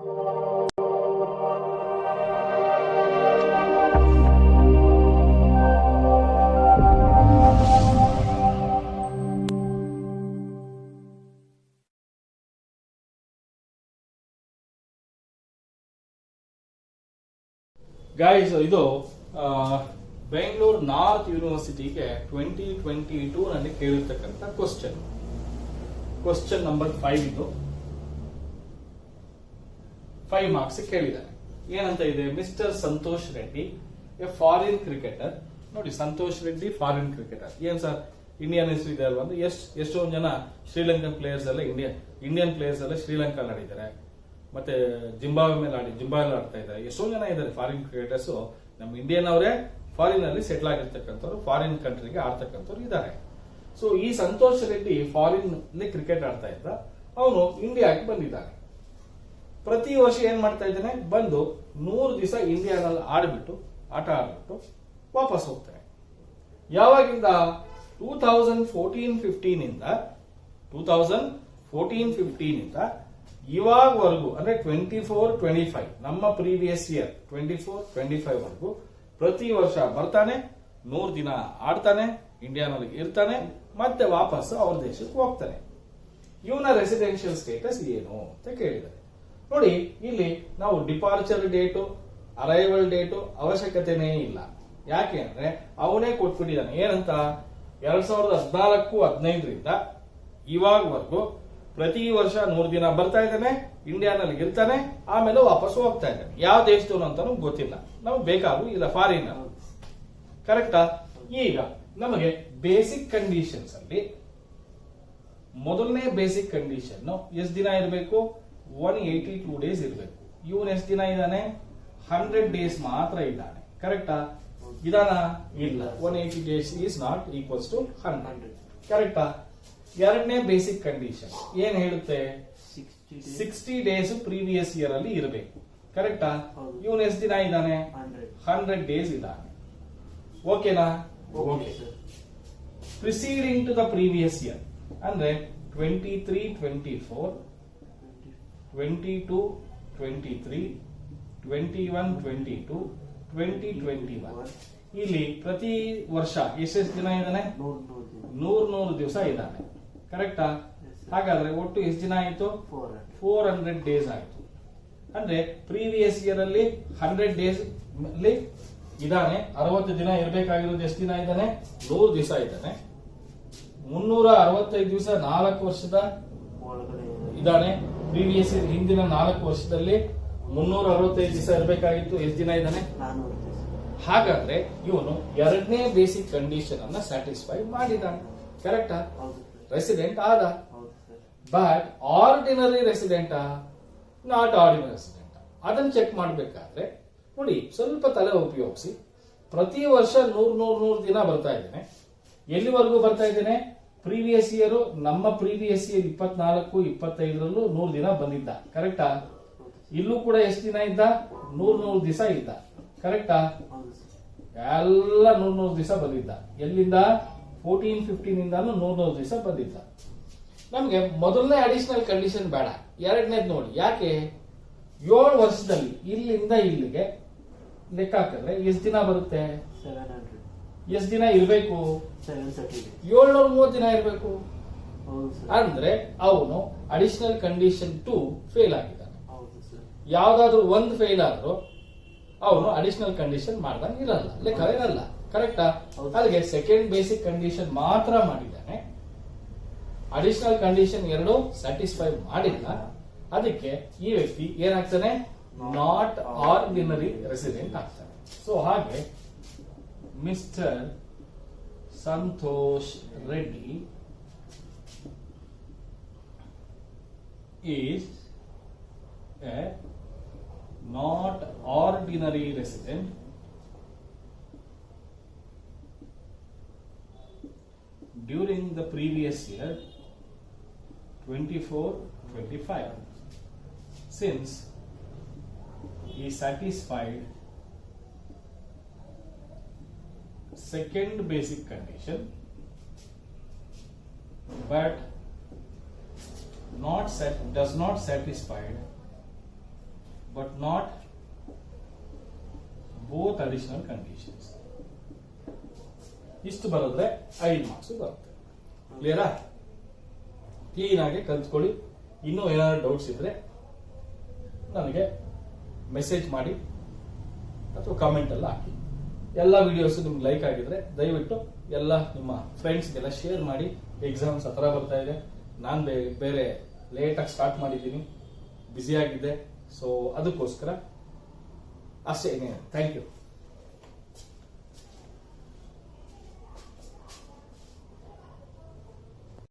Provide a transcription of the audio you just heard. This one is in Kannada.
ಗೈಸ್, ಇದು ಬೆಂಗಳೂರು ನಾರ್ತ್ ಯೂನಿವರ್ಸಿಟಿಗೆ 2022 ನಲ್ಲಿ ಕೇಳಿರ್ತಕ್ಕಂಥ ಕ್ವಶನ್ ನಂಬರ್ 5 ಇದು 5 ಮಾರ್ಕ್ಸ್ ಕೇಳಿದ್ದಾರೆ. ಏನಂತ ಇದೆ? Mister Santosh Reddy A foreign cricketer. ನೋಡಿ, ಸಂತೋಷ್ ರೆಡ್ಡಿ ಫಾರಿನ್ ಕ್ರಿಕೆಟರ್. ಏನ್ ಸರ್ ಇಂಡಿಯನ್ ಹೆಸರು ಇದೆ ಅಲ್ವಾ? ಎಷ್ಟೊಂದು ಜನ ಶ್ರೀಲಂಕನ್ ಪ್ಲೇಯರ್ಸ್ ಎಲ್ಲ ಇಂಡಿಯನ್ ಪ್ಲೇಯರ್ಸ್ ಎಲ್ಲ ಶ್ರೀಲಂಕಾ ಆಡಿದ್ದಾರೆ, ಮತ್ತೆ ಜಿಂಬಾಬ್ವೆ ಮೇಲೆ ಜಿಂಬಾಬ್ವೆ ಆಡ್ತಾ ಇದ್ದಾರೆ. ಎಷ್ಟೊಂದು ಜನ ಇದ್ದಾರೆ ಫಾರಿನ್ ಕ್ರಿಕೆಟರ್ಸ್. ನಮ್ಮ ಇಂಡಿಯನ್ ಅವರೇ ಫಾರಿನ್ ಅಲ್ಲಿ ಸೆಟ್ಲ್ ಆಗಿರ್ತಕ್ಕಂಥವ್ರು, ಫಾರಿನ್ ಕಂಟ್ರಿಗೆ ಆಡ್ತಕ್ಕಂಥವ್ರು ಇದ್ದಾರೆ. ಸೊ ಈ ಸಂತೋಷ್ ರೆಡ್ಡಿ ಫಾರಿನ್ ಅಲ್ಲಿ ಕ್ರಿಕೆಟ್ ಆಡ್ತಾ ಇದ್ದ, ಅವನು ಇಂಡಿಯಾಗೆ ಬಂದಿದ್ದಾನೆ. ಪ್ರತಿ ವರ್ಷ ಏನ್ ಮಾಡ್ತಾ ಇದ್ದಾನೆ? ಬಂದು 100 ದಿವಸ ಇಂಡಿಯಾನಲ್ಲಿ ಆಟ ಆಡ್ಬಿಟ್ಟು ವಾಪಸ್ ಹೋಗ್ತಾನೆ. ಯಾವಾಗಿಂದ? 2014-15 ಇಂದ ಇವಾಗವರೆಗೂ, ಅಂದ್ರೆ 24-25, ನಮ್ಮ ಪ್ರೀವಿಯಸ್ ಇಯರ್ 24-25 ವರೆಗೂ ಪ್ರತಿ ವರ್ಷ ಬರ್ತಾನೆ, 100 ದಿನ ಆಡ್ತಾನೆ, ಇಂಡಿಯಾನಲ್ಲಿ ಇರ್ತಾನೆ, ಮತ್ತೆ ವಾಪಸ್ ಅವ್ರ ದೇಶಕ್ಕೆ ಹೋಗ್ತಾನೆ. ಇವನ ರೆಸಿಡೆನ್ಷಿಯಲ್ ಸ್ಟೇಟಸ್ ಏನು ಅಂತ ಕೇಳಿದ್ದಾರೆ. ನೋಡಿ, ಇಲ್ಲಿ ನಾವು ಡಿಪಾರ್ಚರ್ ಡೇಟು, ಅರೈವಲ್ ಡೇಟು ಅವಶ್ಯಕತೆನೇ ಇಲ್ಲ. ಯಾಕೆ ಅಂದ್ರೆ ಅವನೇ ಕೊಟ್ಬಿಟ್ಟಿದ್ದಾನೆ. ಏನಂತ? 2014-15 ಇವಾಗವರೆಗೂ ಪ್ರತಿ ವರ್ಷ 100 ದಿನ ಬರ್ತಾ ಇದ್ದಾನೆ, ಇಂಡಿಯಾನಲ್ಲಿ ಇರ್ತಾನೆ, ಆಮೇಲೆ ವಾಪಸ್ ಹೋಗ್ತಾ ಇದ್ದಾನೆ. ಯಾವ ದೇಶದವನು ಅಂತಾನು ಗೊತ್ತಿಲ್ಲ, ನಮ್ಗೆ ಬೇಕಾಗೂ ಇಲ್ಲ, ಫಾರಿನ್. ಕರೆಕ್ಟಾ? ಈಗ ನಮಗೆ ಬೇಸಿಕ್ ಕಂಡೀಷನ್ಸ್ ಅಲ್ಲಿ ಮೊದಲನೇ ಬೇಸಿಕ್ ಕಂಡೀಷನ್ ಎಷ್ಟು ದಿನ ಇರಬೇಕು? 182 ಡೇಸ್ ಇರಬೇಕು. ಇವನ್ ಎಷ್ಟು ದಿನ ಇದ್ದಾನೆ? 100 ಡೇಸ್ ಮಾತ್ರ ಇದ್ದಾನೆ. ಕರೆಕ್ಟಾ? ಇದಾನ? ಇಲ್ಲ. 180 days is not equals to 100. ಕರೆಕ್ಟಾ? ಎರಡನೇ ಬೇಸಿಕ್ ಕಂಡೀಷನ್ ಏನ್ ಹೇಳುತ್ತೆ? 60 ಡೇಸ್ ಪ್ರೀವಿಯಸ್ ಇಯರ್ ಅಲ್ಲಿ ಇರಬೇಕು. ಕರೆಕ್ಟಾ? ಇವನ್ ಎಷ್ಟು ದಿನ ಇದ್ದಾನೆ? 100 ಡೇಸ್ ಇದ್ದಾನೆ. ಓಕೆನಾ? Okay. Preceding to the previous year ಅಂದ್ರೆ 23-24, 22-23, 21-22, 20-21. ಇಲ್ಲಿ ಪ್ರತಿ ವರ್ಷ ಎಷ್ಟೆಷ್ಟು ದಿನ ಇದ್ದಾನೆ? 100 ದಿವಸ ಇದ್ದಾನೆ. ಕರೆಕ್ಟಾ? ಹಾಗಾದ್ರೆ ಒಟ್ಟು ಎಷ್ಟು ದಿನ ಆಯಿತು? 400 ಡೇಸ್ ಆಯಿತು. ಅಂದ್ರೆ ಪ್ರೀವಿಯಸ್ ಇಯರ್ ಅಲ್ಲಿ 100 ಡೇಸ್ ಅಲ್ಲಿ ಇದ್ದಾನೆ. 60 ದಿನ ಇರಬೇಕಾಗಿರೋದು ಎಷ್ಟು ದಿನ ಇದ್ದಾನೆ? 100 ದಿವಸ ಇದ್ದಾನೆ. 365 ದಿವಸ 4 ವರ್ಷದ ಇದ್ದಾನೆ. ಪ್ರೀವಿಯಸ್ ಇಯರ್ ಹಿಂದಿನ 4 ವರ್ಷದಲ್ಲಿ 365 ದಿವಸ ಇರಬೇಕಾಗಿತ್ತು. ಎಷ್ಟು ದಿನ ಇದ್ದಾನೆ? 400. ಹಾಗಾದ್ರೆ ಇವನು ಎರಡನೇ ಬೇಸಿಕ್ ಕಂಡೀಷನ್ ಅನ್ನ ಸ್ಯಾಟಿಸ್ಫೈ ಮಾಡಿದ್ದಾನೆ. ಕರೆಕ್ಟಾ? ರೆಸಿಡೆಂಟ್ ಆದ. ಬಟ್ ಆರ್ಡಿನರಿ ರೆಸಿಡೆಂಟಾ? Not ordinary resident. ಅದನ್ನ ಚೆಕ್ ಮಾಡಬೇಕಾದ್ರೆ ನೋಡಿ, ಸ್ವಲ್ಪ ತಲೆ ಉಪಯೋಗಿಸಿ. ಪ್ರತಿ ವರ್ಷ 100 ದಿನ ಬರ್ತಾ ಇದ್ದೇನೆ. ಎಲ್ಲಿವರೆಗೂ ಬರ್ತಾ ಇದ್ದೇನೆ? ಪ್ರೀವಿಯಸ್ ಇಯರ್, ನಮ್ಮ ಪ್ರೀವಿಯಸ್ ಇಯರ್ 24-25 100 ದಿನ ಬಂದಿದ್ದ. ಕರೆಕ್ಟಾ? ಇಲ್ಲೂ ಕೂಡ ಎಷ್ಟು ದಿನ ಇದ್ದ? 100 ದಿವಸ ಇದ್ದ. ಕರೆಕ್ಟಾ? ಎಲ್ಲ 100 ದಿವಸ ಬಂದಿದ್ದ. ಎಲ್ಲಿಂದ? 14-15 ಇಂದಾನು 100 ದಿವಸ ಬಂದಿದ್ದ. ನಮ್ಗೆ ಮೊದಲನೇ ಅಡಿಷನಲ್ ಕಂಡೀಷನ್ ಬೇಡ, ಎರಡನೇದ್ ನೋಡಿ. ಯಾಕೆ? 7 ವರ್ಷದಲ್ಲಿ ಇಲ್ಲಿಂದ ಇಲ್ಲಿಗೆ ಲೆಕ್ಕ ಹಾಕಿದ್ರೆ ಎಷ್ಟು ದಿನ ಬರುತ್ತೆ? 700. ಎಷ್ಟು ದಿನ ಇರಬೇಕು? 730 ದಿನ ಇರಬೇಕು. ಅಂದ್ರೆ ಅವನು ಅಡಿಷನಲ್ ಕಂಡೀಷನ್ 2 ಫೇಲ್ ಆಗಿದ್ದಾನೆ. ಯಾವ್ದಾದ್ರು ಒಂದು ಫೇಲ್ ಆದ್ರೂ ಅವನು ಅಡಿಷನಲ್ ಕಂಡೀಷನ್ ಮಾಡ್ದಂಗೆ ಇರಲ್ಲ, ಲೆಕ್ಕ ಇರಲ್ಲ. ಕರೆಕ್ಟಾ? ಅದಕ್ಕೆ ಸೆಕೆಂಡ್ ಬೇಸಿಕ್ ಕಂಡೀಷನ್ ಮಾತ್ರ ಮಾಡಿದ್ದಾನೆ. ಅಡಿಷನಲ್ ಕಂಡೀಷನ್ 2 ಸ್ಯಾಟಿಸ್ಫೈ ಮಾಡಿಲ್ಲ. ಅದಕ್ಕೆ ಈ ವ್ಯಕ್ತಿ ಏನಾಗ್ತಾನೆ? ನಾಟ್ ಆರ್ಡಿನರಿ ರೆಸಿಡೆಂಟ್ ಆಗ್ತಾನೆ. ಸೊ ಹಾಗೆ mister Santosh Reddy is A not ordinary resident during the previous year 24-25, since he satisfied second basic condition but does not satisfy but not both additional conditions. ಇಷ್ಟು ಬರೆದ್ರೆ 5 ಮಾರ್ಕ್ಸ್ ಬರುತ್ತೆ. ಕ್ಲಿಯರಾ? ಕ್ಲೀನ್ ಆಗಿ ಕಲ್ತ್ಕೊಳ್ಳಿ. ಇನ್ನೂ ಏನಾದ್ರು ಡೌಟ್ಸ್ ಇದ್ರೆ ನನಗೆ ಮೆಸೇಜ್ ಮಾಡಿ ಅಥವಾ ಕಾಮೆಂಟ್ ಎಲ್ಲ ಹಾಕಿ. ಎಲ್ಲ ವಿಡಿಯೋಸ್ ನಿಮ್ಗೆ ಲೈಕ್ ಆಗಿದ್ರೆ ದಯವಿಟ್ಟು ಎಲ್ಲ ನಿಮ್ಮ ಫ್ರೆಂಡ್ಸ್ಗೆಲ್ಲ ಶೇರ್ ಮಾಡಿ. ಎಕ್ಸಾಮ್ಸ್ ಹತ್ರ ಬರ್ತಾ ಇದೆ. ನಾನು ಬೇರೆ ಲೇಟಾಗಿ ಸ್ಟಾರ್ಟ್ ಮಾಡಿದ್ದೀನಿ, ಬ್ಯುಸಿ ಆಗಿದ್ದೆ. ಸೊ ಅದಕ್ಕೋಸ್ಕರ ಅಷ್ಟೇ. Thank you.